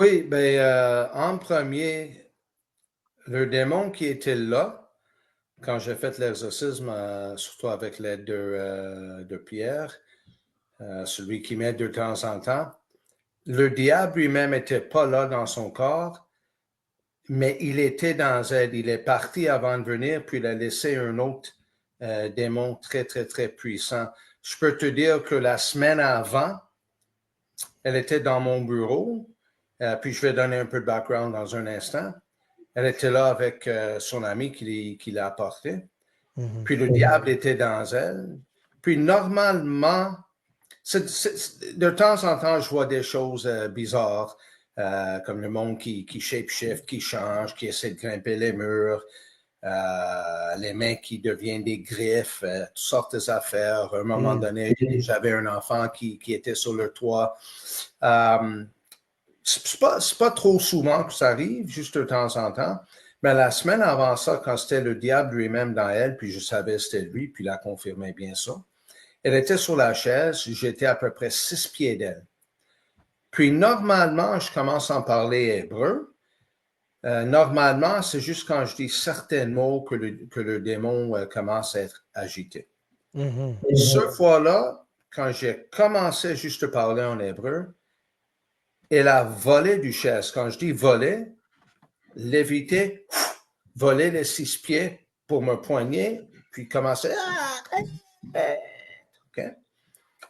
Oui, ben, en premier, le démon qui était là, quand j'ai fait l'exorcisme, surtout avec l'aide de Pierre, celui qui m'aide de temps en temps, le diable lui-même n'était pas là dans son corps, mais il était dans elle. Il est parti avant de venir, puis il a laissé un autre démon très, très, très puissant. Je peux te dire que la semaine avant, elle était dans mon bureau, puis je vais donner un peu de background dans un instant. Elle était là avec son ami qui l'a apporté. Mhm. Puis le diable était dans elle. Puis normalement, de temps en temps, je vois des choses bizarres, comme le monde qui shape-shift, qui change, qui essaie de grimper les murs, les mains qui deviennent des griffes, toutes sortes d'affaires. À un moment donné, j'avais un enfant qui était sur le toit. Euh, c'est pas trop souvent que ça arrive, juste de temps en temps. Mais la semaine avant ça, quand c'était le diable lui-même dans elle, puis je savais que c'était lui, puis il a confirmé bien ça. Elle était sur la chaise, j'étais à peu près 6 pieds d'elle. Puis normalement, je commence à en parler hébreu. Normalement, c'est juste quand je dis certains mots que le démon commence à être agité. Mhm. Ce fois-là, quand j'ai commencé juste à parler en hébreu, elle a volé du chaise. Quand je dis voler, léviter, voler les 6 pieds pour me poigner, puis commencer.